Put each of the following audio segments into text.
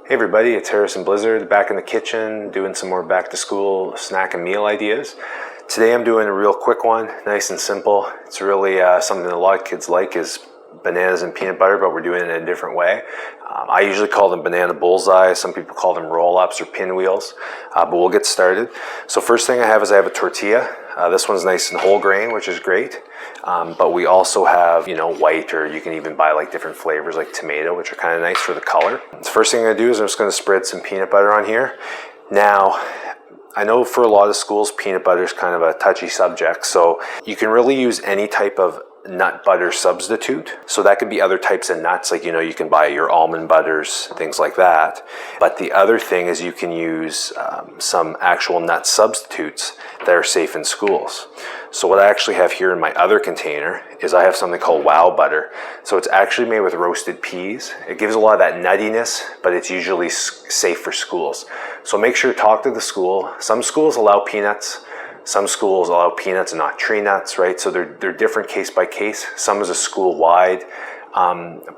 Hey everybody, it's Harrison Blizzard back in the kitchen doing some more back to school snack and meal ideas. Today I'm doing a real quick one, nice and simple. It's really something that a lot of kids like is bananas and peanut butter, but we're doing it in a different way. I usually call them banana bullseye. Some people call them roll-ups or pinwheels, but we'll get started. So first thing I have is I have a tortilla. This one's nice and whole grain, which is great. But we also have, white, or you can even buy like different flavors like tomato, which are kind of nice for the color. The first thing I'm gonna do is I'm just gonna spread some peanut butter on here. Now, I know for a lot of schools, peanut butter is kind of a touchy subject, so you can really use any type of nut butter substitute. So that could be other types of nuts, like you can buy your almond butters, things like that. But the other thing is you can use some actual nut substitutes that are safe in schools. So what I actually have here in my other container is I have something called Wowbutter. So it's actually made with roasted peas. It gives a lot of that nuttiness, but it's usually safe for schools. So make sure to talk to the school. Some schools allow peanuts. Some schools allow peanuts and not tree nuts, right? So they're different case by case. Some is a school-wide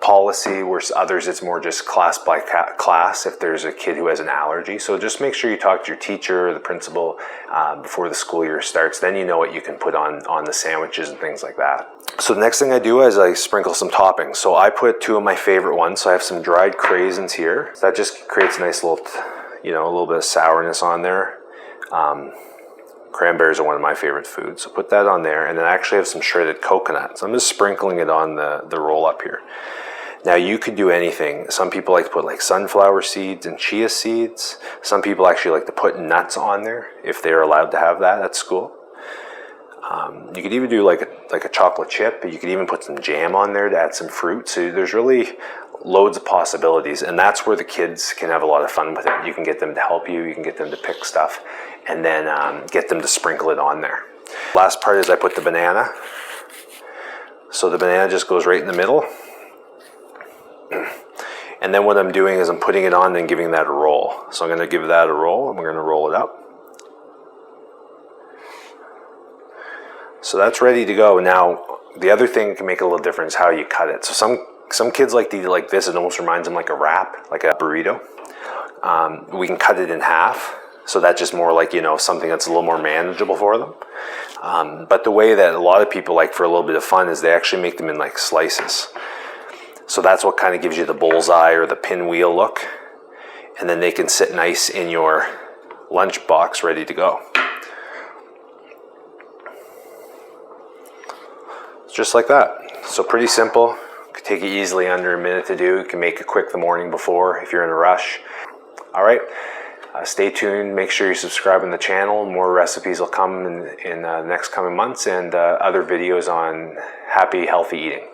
policy, whereas others it's more just class by class if there's a kid who has an allergy. So just make sure you talk to your teacher or the principal before the school year starts. Then you know what you can put on the sandwiches and things like that. So the next thing I do is I sprinkle some toppings. So I put two of my favorite ones. So I have some dried craisins here. That just creates a nice little, a little bit of sourness on there. Cranberries are one of my favorite foods, so put that on there, and then I actually have some shredded coconut. So I'm just sprinkling it on the roll up here. Now you could do anything. Some people like to put like sunflower seeds and chia seeds. Some people actually like to put nuts on there if they're allowed to have that at school. You could even do like a chocolate chip. You could even put some jam on there to add some fruit. So there's really loads of possibilities, and that's where the kids can have a lot of fun with it. You can get them to help you, you can get them to pick stuff, and then get them to sprinkle it on there. Last part is I put the banana. So the banana just goes right in the middle. And then what I'm doing is I'm putting it on and giving that a roll. So I'm gonna give that a roll, and we're gonna roll it up. So that's ready to go. Now, the other thing that can make a little difference how you cut it. So some kids like to eat it like this. It almost reminds them like a wrap, like a burrito. We can cut it in half. So that's just more like, something that's a little more manageable for them. But the way that a lot of people like for a little bit of fun is they actually make them in like slices. So that's what kind of gives you the bullseye or the pinwheel look. And then they can sit nice in your lunch box ready to go. Just like that. So pretty simple. Could take it easily under a minute to do. You can make it quick the morning before if you're in a rush. All right. Stay tuned. Make sure you subscribe on the channel. More recipes will come in the next coming months, and other videos on happy, healthy eating.